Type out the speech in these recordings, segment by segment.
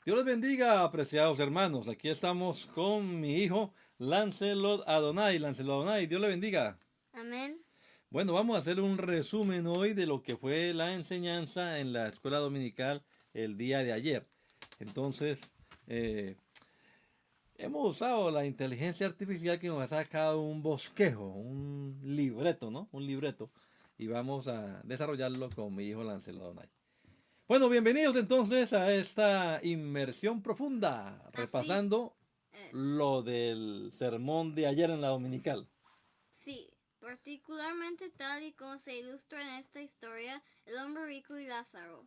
Dios les bendiga, apreciados hermanos. Aquí estamos con mi hijo Lancelot Adonai. Lancelot Adonai, Dios le bendiga. Amén. Bueno, vamos a hacer un resumen hoy de lo que fue la enseñanza en la escuela dominical el día de ayer. Entonces, eh, hemos usado la inteligencia artificial que nos ha sacado un bosquejo, un libreto, ¿no? Un libreto. Y vamos a desarrollarlo con mi hijo Lancelot Adonai. Bueno, bienvenidos entonces a esta inmersión profunda, Así repasando es. lo del sermón de ayer en la dominical. Sí, particularmente tal y como se ilustra en esta historia, el hombre rico y Lázaro.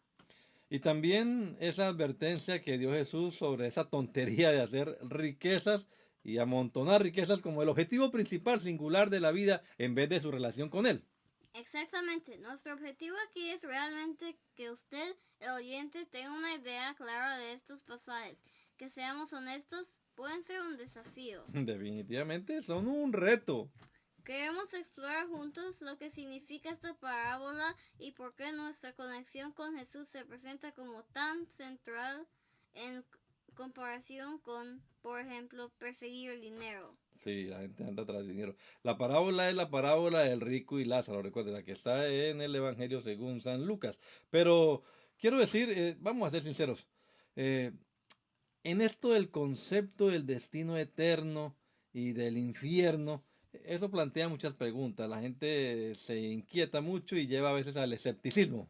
Y también esa advertencia que dio Jesús sobre esa tontería de hacer riquezas y amontonar riquezas como el objetivo principal singular de la vida en vez de su relación con Él. Exactamente. Nuestro objetivo aquí es realmente que usted, el oyente, tenga una idea clara de estos pasajes. Que seamos honestos, pueden ser un desafío. Definitivamente son un reto. Queremos explorar juntos lo que significa esta parábola y por qué nuestra conexión con Jesús se presenta como tan central en comparación con, por ejemplo, perseguir el dinero. Sí, la gente anda tras dinero. La parábola es la parábola del rico y Lázaro, recuerda, la que está en el Evangelio según San Lucas. Pero quiero decir, vamos a ser sinceros, eh, en esto del concepto del destino eterno y del infierno, eso plantea muchas preguntas. La gente se inquieta mucho y lleva a veces al escepticismo.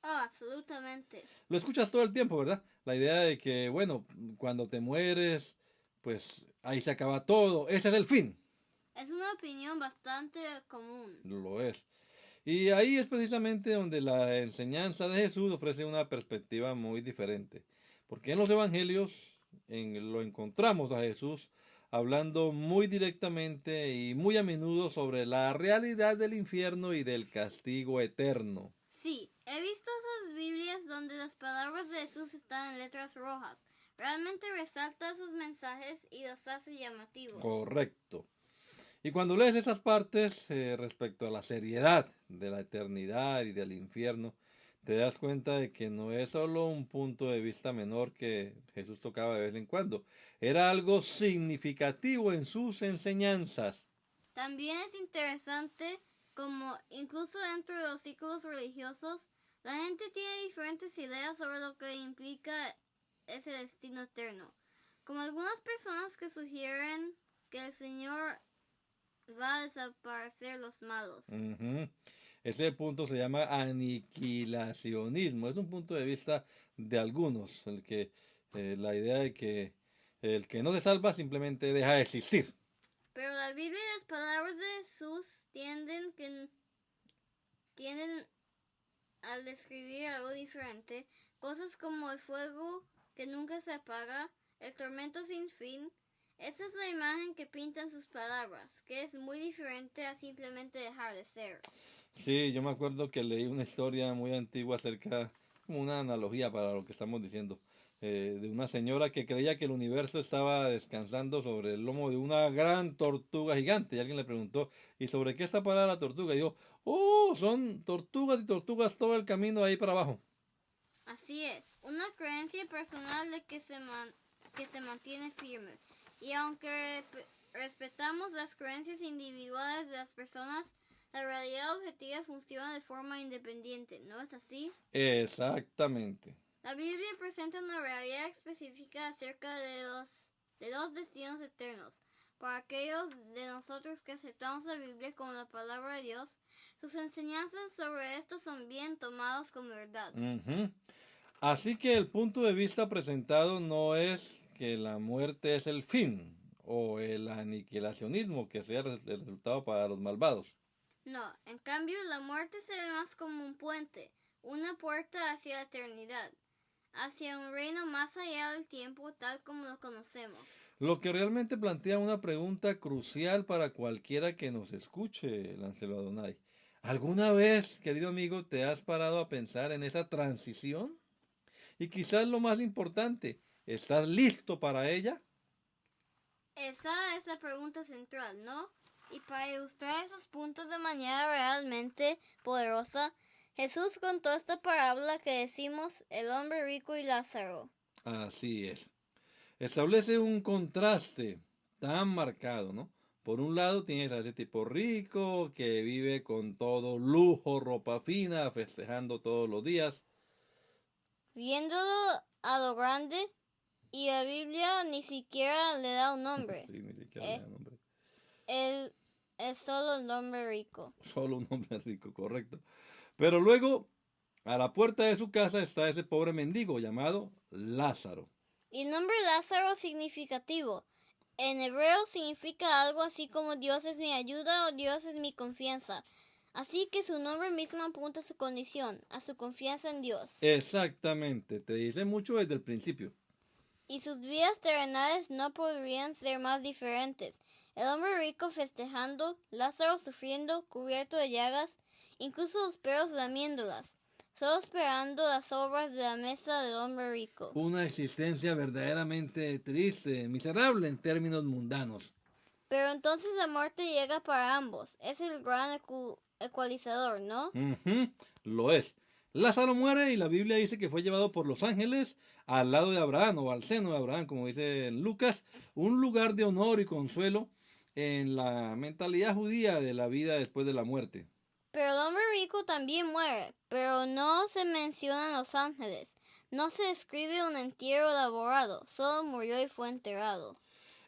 Oh, absolutamente. Lo escuchas todo el tiempo, ¿verdad? La idea de que, bueno, cuando te mueres, pues ahí se acaba todo. Ese es el fin. Es una opinión bastante común. Lo es. Y ahí es precisamente donde la enseñanza de Jesús ofrece una perspectiva muy diferente. Porque en los evangelios lo encontramos a Jesús hablando muy directamente y muy a menudo sobre la realidad del infierno y del castigo eterno. Sí, he visto esas Biblias donde las palabras de Jesús están en letras rojas. Realmente resalta sus mensajes y los hace llamativos. Correcto. Y cuando lees esas partes respecto a la seriedad de la eternidad y del infierno, te das cuenta de que no es solo un punto de vista menor que Jesús tocaba de vez en cuando, era algo significativo en sus enseñanzas. También es interesante como incluso dentro de los círculos religiosos, la gente tiene diferentes ideas sobre lo que implica ese destino eterno. Como algunas personas que sugieren que el Señor va a desaparecer los malos. Ujú. Ese punto se llama aniquilacionismo. Es un punto de vista de algunos, el que la idea de que el que no se salva simplemente deja de existir. Pero la Biblia y las palabras de Jesús tienden al describir algo diferente, cosas como el fuego que nunca se apaga, el tormento sin fin. Esa es la imagen que pintan sus palabras, que es muy diferente a simplemente dejar de ser. Sí, yo me acuerdo que leí una historia muy antigua acerca, como una analogía para lo que estamos diciendo, de una señora que creía que el universo estaba descansando sobre el lomo de una gran tortuga gigante. Y alguien le preguntó, ¿y sobre qué está parada la tortuga? Y dijo, oh, son tortugas y tortugas todo el camino ahí para abajo. Así es, una creencia personal de que se mantiene firme. Y aunque respetamos las creencias individuales de las personas, la realidad objetiva funciona de forma independiente, ¿no es así? Exactamente. La Biblia presenta una realidad específica acerca de los destinos eternos. Para aquellos de nosotros que aceptamos la Biblia como la palabra de Dios, sus enseñanzas sobre esto son bien tomados como verdad. Ujú. Así que el punto de vista presentado no es que la muerte es el fin o el aniquilacionismo que sea el resultado para los malvados. No, en cambio la muerte se ve más como un puente, una puerta hacia la eternidad, hacia un reino más allá del tiempo tal como lo conocemos. Lo que realmente plantea una pregunta crucial para cualquiera que nos escuche, Lancelot Adonai. ¿Alguna vez, querido amigo, te has parado a pensar en esa transición? Y quizás lo más importante, ¿estás listo para ella? Esa es la pregunta central, ¿no? Y para ilustrar esos puntos de manera realmente poderosa, Jesús contó esta parábola que decimos el hombre rico y Lázaro. Así es. Establece un contraste tan marcado, ¿no? Por un lado tienes a ese tipo rico que vive con todo lujo, ropa fina, festejando todos los días. Viéndolo a lo grande, y la Biblia ni siquiera le da un nombre. Sí, ni siquiera le da nombre. Él es solo el hombre rico. Solo un hombre rico, correcto. Pero luego, a la puerta de su casa está ese pobre mendigo llamado Lázaro. Y el nombre Lázaro es significativo. En hebreo significa algo así como Dios es mi ayuda o Dios es mi confianza. Así que su nombre mismo apunta a su condición, a su confianza en Dios. Exactamente, te dice mucho desde el principio. Y sus vidas terrenales no podrían ser más diferentes. El hombre rico festejando, Lázaro sufriendo, cubierto de llagas, incluso los perros lamiéndolas, solo esperando las obras de la mesa del hombre rico. Una existencia verdaderamente triste, miserable en términos mundanos. Pero entonces la muerte llega para ambos. Es el gran ecualizador, ¿no? Lo es. Lázaro muere y la Biblia dice que fue llevado por los ángeles al lado de Abraham o al seno de Abraham, como dice en Lucas, un lugar de honor y consuelo en la mentalidad judía de la vida después de la muerte. Pero el hombre rico también muere, pero no se mencionan los ángeles. No se describe un entierro elaborado, solo murió y fue enterrado.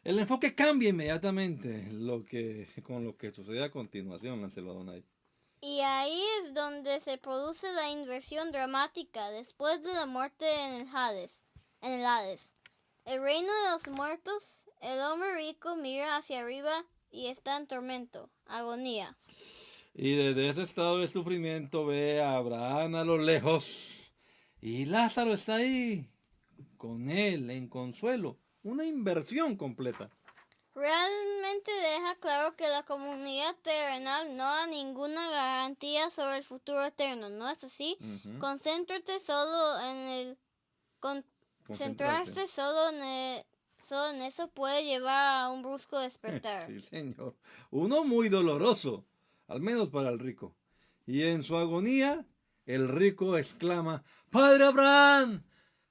El enfoque cambia inmediatamente con lo que sucede a continuación, Lancelot Adonai. Y ahí es donde se produce la inversión dramática después de la muerte en el Hades. El reino de los muertos, el hombre rico mira hacia arriba y está en tormento, agonía. Y desde ese estado de sufrimiento ve a Abraham a lo lejos y Lázaro está ahí con él en consuelo. Una inversión completa. Realmente deja claro que la comunidad terrenal no da ninguna garantía sobre el futuro eterno, ¿no es así? Concéntrate solo en el... Concentrarse solo en eso puede llevar a un brusco despertar. Sí, señor. Uno muy doloroso, al menos para el rico. Y en su agonía, el rico exclama, ¡Padre Abraham,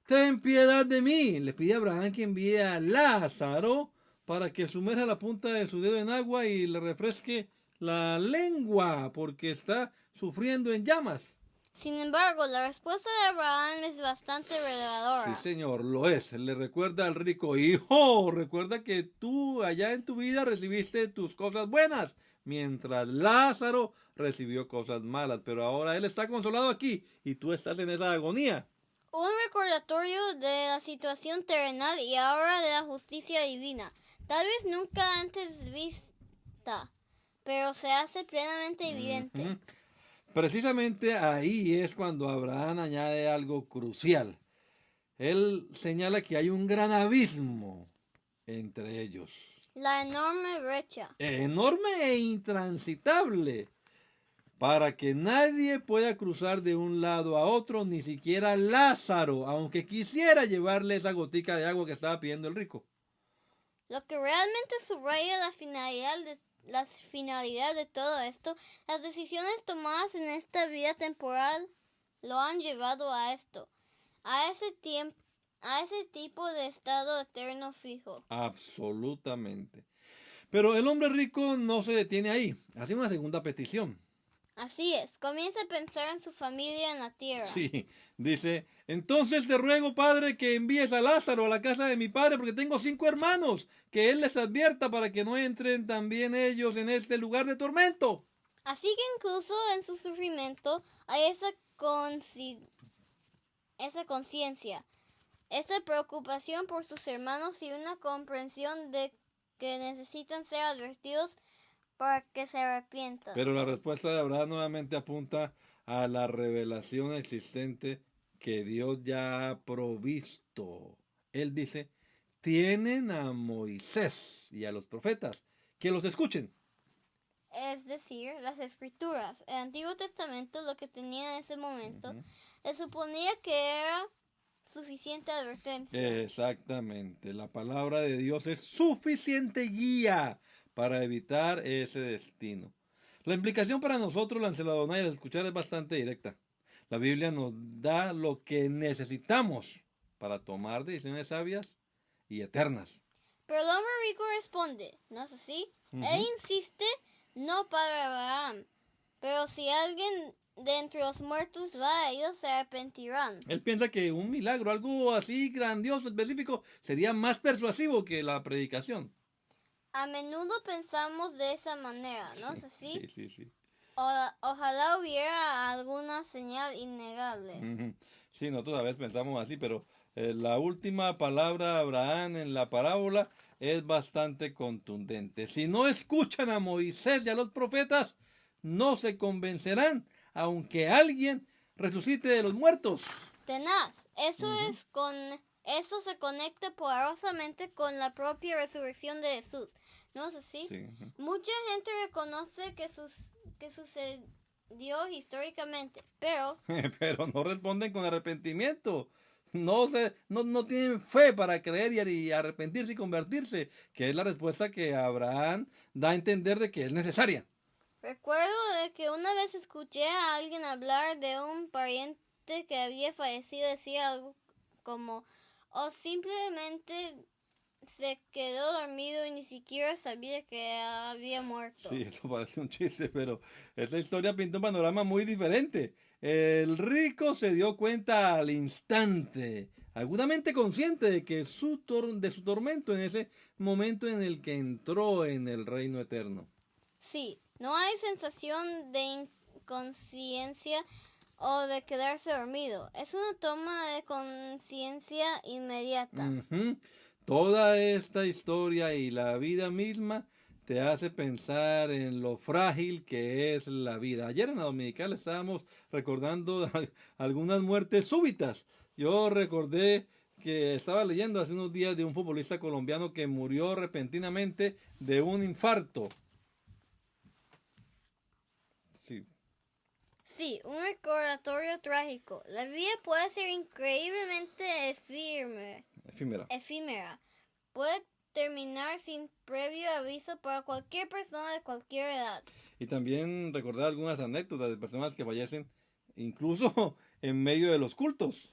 ten piedad de mí! Le pide a Abraham que envíe a Lázaro para que sumerja la punta de su dedo en agua y le refresque la lengua, porque está sufriendo en llamas. Sin embargo, la respuesta de Abraham es bastante reveladora. Sí, señor, lo es. Le recuerda al rico, hijo, recuerda que tú allá en tu vida recibiste tus cosas buenas, mientras Lázaro recibió cosas malas, pero ahora él está consolado aquí y tú estás en esa agonía. Un recordatorio de la situación terrenal y ahora de la justicia divina. Tal vez nunca antes vista, pero se hace plenamente evidente. Precisamente ahí es cuando Abraham añade algo crucial. Él señala que hay un gran abismo entre ellos. La enorme brecha. Enorme e intransitable. Para que nadie pueda cruzar de un lado a otro, ni siquiera Lázaro, aunque quisiera llevarle esa gotica de agua que estaba pidiendo el rico. Lo que realmente subraya la finalidad de todo esto, las decisiones tomadas en esta vida temporal lo han llevado a esto, a ese tipo de estado eterno fijo. Absolutamente. Pero el hombre rico no se detiene ahí, hace una segunda petición. Así es, comienza a pensar en su familia en la tierra. Sí, dice, entonces te ruego, padre, que envíes a Lázaro a la casa de mi padre, porque tengo 5 hermanos, que él les advierta para que no entren también ellos en este lugar de tormento. Así que incluso en su sufrimiento hay esa conciencia, esa preocupación por sus hermanos y una comprensión de que necesitan ser advertidos para que se arrepientan. Pero la respuesta de Abraham nuevamente apunta a la revelación existente que Dios ya ha provisto. Él dice, tienen a Moisés y a los profetas, que los escuchen. Es decir, las escrituras, el Antiguo Testamento, lo que tenía en ese momento, le suponía que era suficiente advertencia. Exactamente, la palabra de Dios es suficiente guía para evitar ese destino. La implicación para nosotros, Lancelot Adonai, al escuchar es bastante directa. La Biblia nos da lo que necesitamos para tomar decisiones sabias y eternas. Pero el hombre rico responde, ¿no es así? Él insiste, no para Abraham, pero si alguien de entre los muertos va, ellos se arrepentirán. Él piensa que un milagro, algo así grandioso, específico, sería más persuasivo que la predicación. A menudo pensamos de esa manera, ¿no es así? Sí. Ojalá hubiera alguna señal innegable. Sí, nosotros a veces pensamos así, pero la última palabra de Abraham en la parábola es bastante contundente. Si no escuchan a Moisés y a los profetas, no se convencerán, aunque alguien resucite de los muertos. Tenaz, eso se conecta poderosamente con la propia resurrección de Jesús, ¿no es así? Sí. Mucha gente reconoce que sucedió históricamente, pero Pero no responden con arrepentimiento. No tienen fe para creer y arrepentirse y convertirse, que es la respuesta que Abraham da a entender de que es necesaria. recuerdo de que una vez escuché a alguien hablar de un pariente que había fallecido, decir algo como, o simplemente se quedó dormido y ni siquiera sabía que había muerto. Sí, eso parece un chiste, pero esta historia pinta un panorama muy diferente. El rico se dio cuenta al instante, agudamente consciente de que su tormento en ese momento en el que entró en el reino eterno. Sí, no hay sensación de inconsciencia o de quedarse dormido. Es una toma de conciencia inmediata. Toda esta historia y la vida misma te hace pensar en lo frágil que es la vida. Ayer en la Dominical estábamos recordando algunas muertes súbitas. Yo recordé que estaba leyendo hace unos días de un futbolista colombiano que murió repentinamente de un infarto. Sí. Sí, un recordatorio trágico. La vida puede ser increíblemente efímera. Puede terminar sin previo aviso para cualquier persona de cualquier edad. Y también recordar algunas anécdotas de personas que fallecen incluso en medio de los cultos.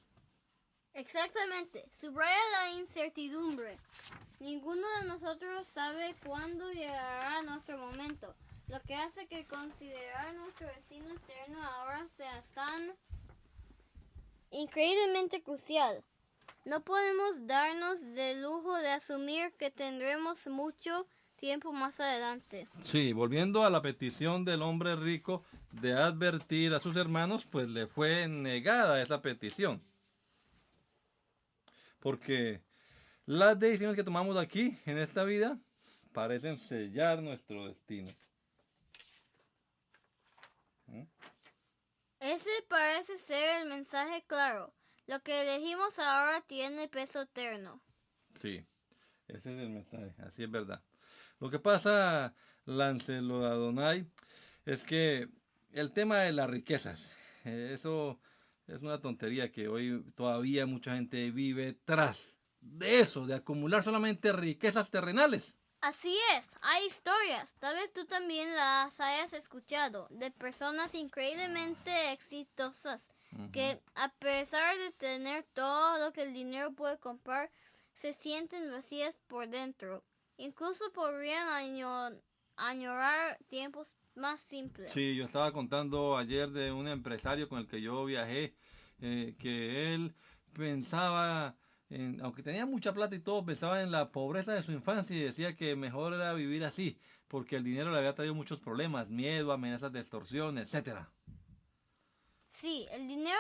Exactamente. Subraya la incertidumbre. Ninguno de nosotros sabe cuándo llegará nuestro momento, lo que hace que considerar nuestro destino eterno ahora sea tan increíblemente crucial. No podemos darnos el lujo de asumir que tendremos mucho tiempo más adelante. Sí, volviendo a la petición del hombre rico de advertir a sus hermanos, pues le fue negada esa petición. Porque las decisiones que tomamos aquí, en esta vida, parecen sellar nuestro destino. Ese parece ser el mensaje claro. Lo que elegimos ahora tiene peso eterno. Sí, ese es el mensaje, así es verdad. Lo que pasa, Lancelot Adonai, es que el tema de las riquezas, eso es una tontería que hoy todavía mucha gente vive tras de eso, de acumular solamente riquezas terrenales. Así es, hay historias, tal vez tú también las hayas escuchado, de personas increíblemente exitosas que a pesar de tener todo lo que el dinero puede comprar, se sienten vacías por dentro. Incluso podrían añorar tiempos más simples. Sí, yo estaba contando ayer de un empresario con el que yo viajé, que él pensaba, aunque tenía mucha plata y todo, pensaba en la pobreza de su infancia y decía que mejor era vivir así, porque el dinero le había traído muchos problemas, miedo, amenazas de extorsión, etcétera. Sí, el dinero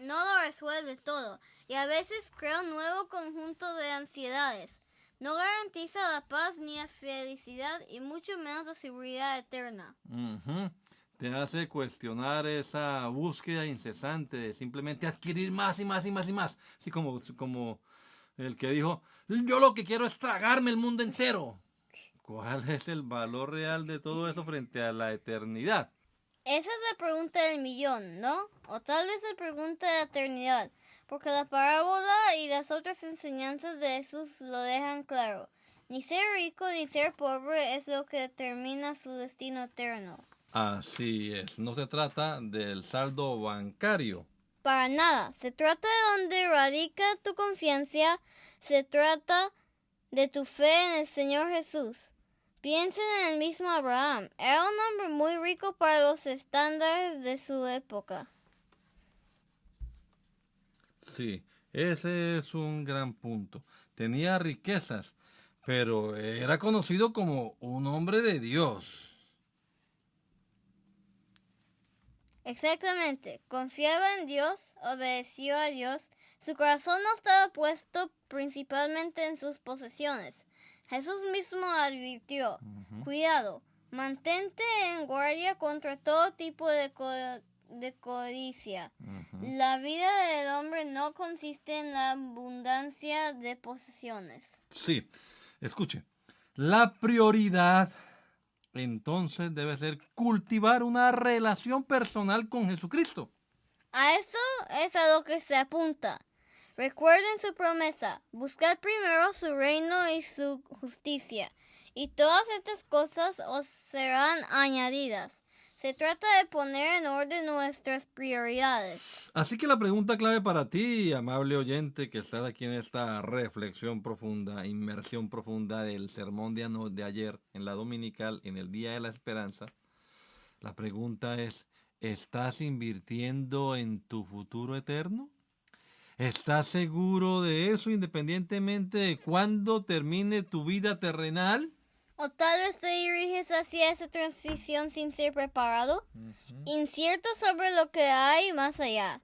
no lo resuelve todo y a veces crea un nuevo conjunto de ansiedades. No garantiza la paz ni la felicidad y mucho menos la seguridad eterna. Te hace cuestionar esa búsqueda incesante de simplemente adquirir más y más y más y más. Así como el que dijo, yo lo que quiero es tragarme el mundo entero. ¿Cuál es el valor real de todo eso frente a la eternidad? Esa es la pregunta del millón, ¿no? O tal vez la pregunta de la eternidad, porque la parábola y las otras enseñanzas de Jesús lo dejan claro. Ni ser rico ni ser pobre es lo que determina su destino eterno. Así es, no se trata del saldo bancario. para nada. Se trata de donde radica tu confianza. Se trata de tu fe en el Señor Jesús. Piensen en el mismo Abraham. Era un hombre muy rico para los estándares de su época. Sí, ese es un gran punto. Tenía riquezas, pero era conocido como un hombre de Dios. Exactamente. Confiaba en Dios, obedeció a Dios. Su corazón no estaba puesto principalmente en sus posesiones. Jesús mismo advirtió, cuidado, mantente en guardia contra todo tipo de codicia. La vida del hombre no consiste en la abundancia de posesiones. Sí, escuche, la prioridad entonces debe ser cultivar una relación personal con Jesucristo. A eso es a lo que se apunta. Recuerden su promesa, buscar primero su reino y su justicia, y todas estas cosas os serán añadidas. Se trata de poner en orden nuestras prioridades. Así que la pregunta clave para ti, amable oyente, que estás aquí en esta reflexión profunda, inmersión profunda del sermón de ayer en la dominical, en el Día de la Esperanza, la pregunta es, ¿estás invirtiendo en tu futuro eterno? ¿Estás seguro de eso independientemente de cuándo termine tu vida terrenal? O tal vez te diriges hacia esa transición sin ser preparado, incierto sobre lo que hay más allá.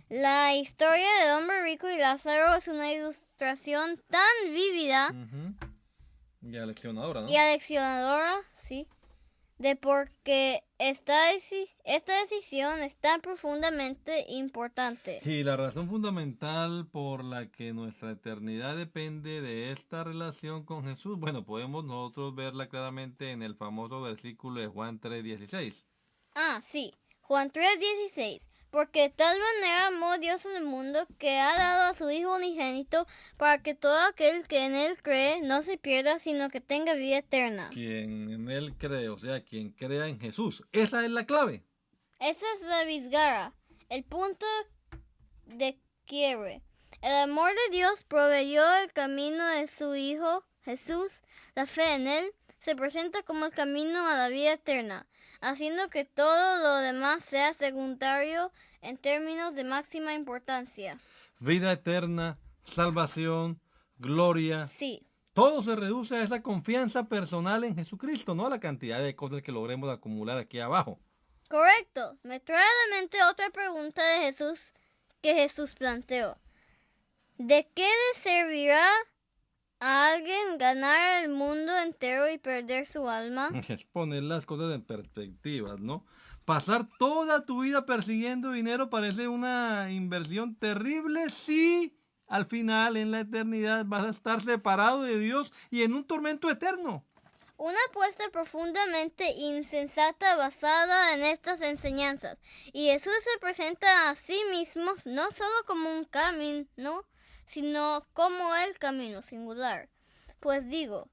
La historia del hombre rico y Lázaro es una ilustración tan vívida Y aleccionadora, ¿no? y aleccionadora, sí, de por qué esta decisión es tan profundamente importante. Y la razón fundamental por la que nuestra eternidad depende de esta relación con Jesús, bueno, podemos nosotros verla claramente en el famoso versículo de Juan 3:16. Ah, sí, Juan 3:16. Porque de tal manera amó Dios al mundo que ha dado a su Hijo unigénito para que todo aquel que en Él cree no se pierda, sino que tenga vida eterna. Quien en Él cree, o sea, quien crea en Jesús. Esa es la clave. Esa es la bizgarra, el punto de quiebre. El amor de Dios proveyó el camino de su Hijo Jesús. La fe en Él se presenta como el camino a la vida eterna, haciendo que todo lo demás sea secundario en términos de máxima importancia. Vida eterna, salvación, gloria. Sí. Todo se reduce a esa confianza personal en Jesucristo, no a la cantidad de cosas que logremos acumular aquí abajo. Correcto. Me trae a la mente otra pregunta de Jesús que Jesús planteó. ¿De qué le servirá a alguien ganar el mundo entero y perder su alma? Es poner las cosas en perspectiva, ¿no? Pasar toda tu vida persiguiendo dinero parece una inversión terrible si al final en la eternidad vas a estar separado de Dios y en un tormento eterno. Una apuesta profundamente insensata basada en estas enseñanzas. Y Jesús se presenta a sí mismo no solo como un camino, sino como el camino singular. Pues dijo,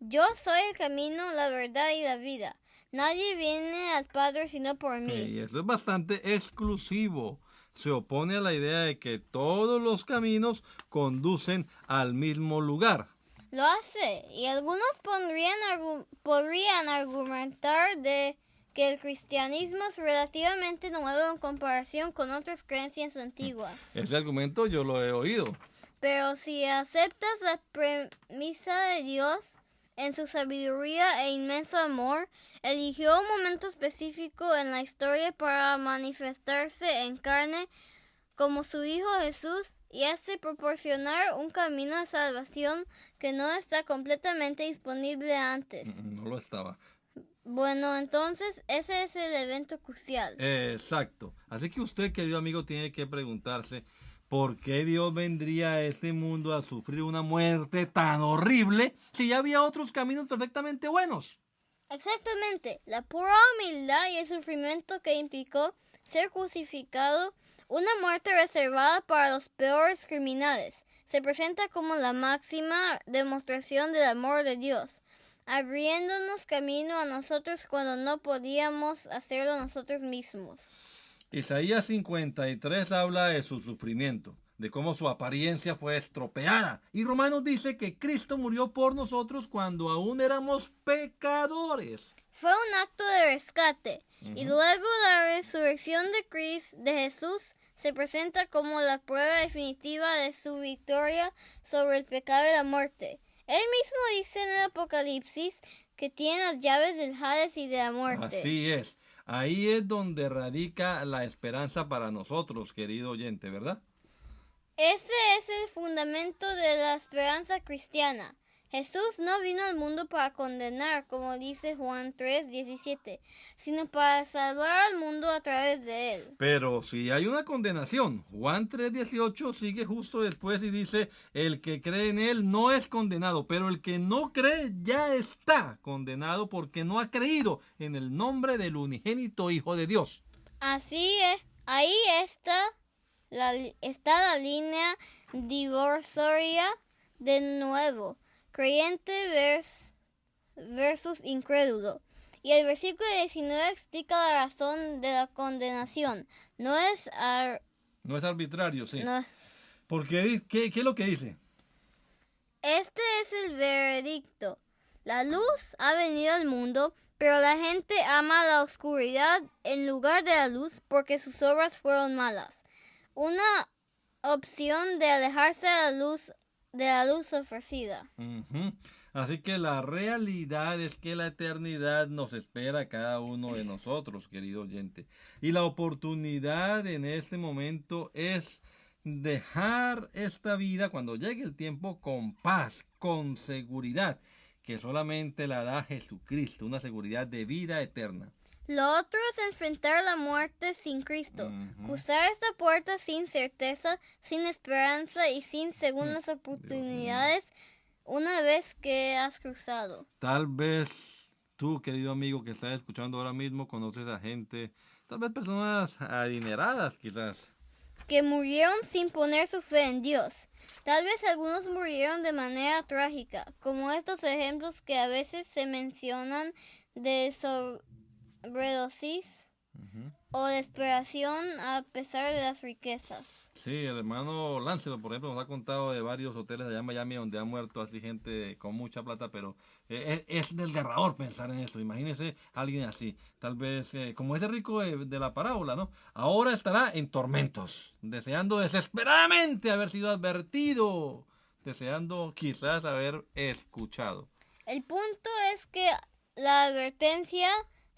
yo soy el camino, la verdad y la vida. Nadie viene al Padre sino por mí. Y eso es bastante exclusivo. Se opone a la idea de que todos los caminos conducen al mismo lugar. Lo hace, y algunos podrían argumentar de que el cristianismo es relativamente nuevo en comparación con otras creencias antiguas. Ese argumento yo lo he oído. Pero si aceptas la premisa de Dios, en su sabiduría e inmenso amor, eligió un momento específico en la historia para manifestarse en carne como su Hijo Jesús y así proporcionar un camino de salvación que no está completamente disponible antes. No lo estaba. Bueno, entonces ese es el evento crucial. Exacto. Así que usted, querido amigo, tiene que preguntarse ¿por qué Dios vendría a este mundo a sufrir una muerte tan horrible si ya había otros caminos perfectamente buenos? Exactamente. La pura humildad y el sufrimiento que implicó ser crucificado, una muerte reservada para los peores criminales, se presenta como la máxima demostración del amor de Dios, abriéndonos camino a nosotros cuando no podíamos hacerlo nosotros mismos. Isaías 53 habla de su sufrimiento, de cómo su apariencia fue estropeada. Y Romanos dice que Cristo murió por nosotros cuando aún éramos pecadores. Fue un acto de rescate. Y luego la resurrección de Jesús se presenta como la prueba definitiva de su victoria sobre el pecado y la muerte. Él mismo dice en el Apocalipsis que tiene las llaves del Hades y de la muerte. Así es. Ahí es donde radica la esperanza para nosotros, querido oyente, ¿verdad? Ese es el fundamento de la esperanza cristiana. Jesús no vino al mundo para condenar, como dice Juan 3:17, sino para salvar al mundo a través de él. Pero si hay una condenación, Juan 3:18 sigue justo después y dice, el que cree en él no es condenado, pero el que no cree ya está condenado porque no ha creído en el nombre del unigénito Hijo de Dios. Así es, ahí está la línea divisoria de nuevo. Creyente versus incrédulo. Y el versículo 19 explica la razón de la condenación. No es arbitrario, sí. No. Porque, ¿qué es lo que dice? Este es el veredicto. La luz ha venido al mundo, pero la gente ama la oscuridad en lugar de la luz porque sus obras fueron malas. Una opción de alejarse de la luz ofrecida. Así que la realidad es que la eternidad nos espera a cada uno de nosotros, querido oyente. Y la oportunidad en este momento es dejar esta vida cuando llegue el tiempo con paz, con seguridad, que solamente la da Jesucristo, una seguridad de vida eterna. Lo otro es enfrentar la muerte sin Cristo, cruzar esta puerta sin certeza, sin esperanza y sin segundas oportunidades una vez que has cruzado. Tal vez tú, querido amigo que estás escuchando ahora mismo, conoces a gente, tal vez personas adineradas quizás, que murieron sin poner su fe en Dios. Tal vez algunos murieron de manera trágica, como estos ejemplos que a veces se mencionan de sobredosis o desesperación a pesar de las riquezas. Sí, el hermano Láncelo, por ejemplo, nos ha contado de varios hoteles allá en Miami donde ha muerto así gente con mucha plata, pero es desgarrador pensar en eso. Imagínese alguien así, tal vez como ese rico de la parábola, ¿no? Ahora estará en tormentos, deseando desesperadamente haber sido advertido, deseando quizás haber escuchado. El punto es que la advertencia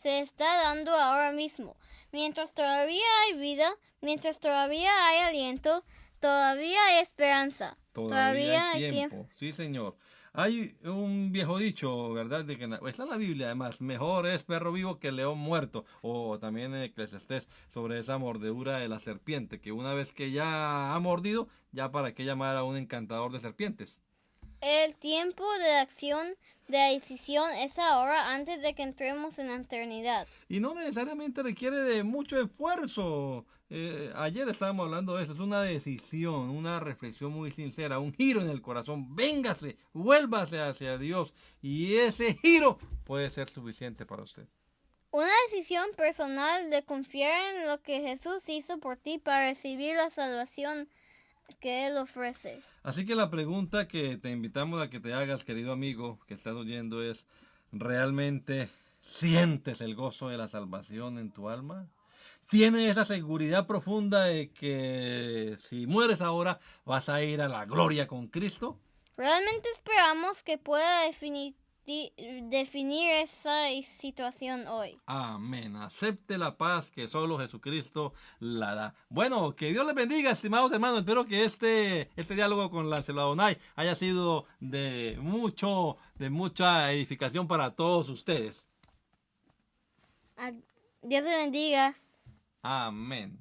se está dando ahora mismo. Mientras todavía hay vida, mientras todavía hay aliento, todavía hay esperanza. Todavía hay tiempo. Sí, señor. Hay un viejo dicho, ¿verdad? De que está en la Biblia, además, mejor es perro vivo que león muerto. O también en Eclesiastés sobre esa mordedura de la serpiente, que una vez que ya ha mordido, ya para qué llamar a un encantador de serpientes. El tiempo de acción, de la decisión, es ahora antes de que entremos en la eternidad. Y no necesariamente requiere de mucho esfuerzo. Ayer estábamos hablando de eso. Es una decisión, una reflexión muy sincera, un giro en el corazón. Véngase, vuélvase hacia Dios. Y ese giro puede ser suficiente para usted. Una decisión personal de confiar en lo que Jesús hizo por ti para recibir la salvación que Él ofrece. Así que la pregunta que te invitamos a que te hagas, querido amigo que estás oyendo, es: ¿realmente sientes el gozo de la salvación en tu alma? ¿Tienes esa seguridad profunda de que si mueres ahora vas a ir a la gloria con Cristo? Realmente esperamos que pueda definir esa situación hoy. Amén. Acepte la paz que solo Jesucristo la da. Bueno, que Dios les bendiga, estimados hermanos. Espero que este diálogo con Láncelo Adonai haya sido de mucha edificación para todos ustedes. Dios te bendiga. Amén.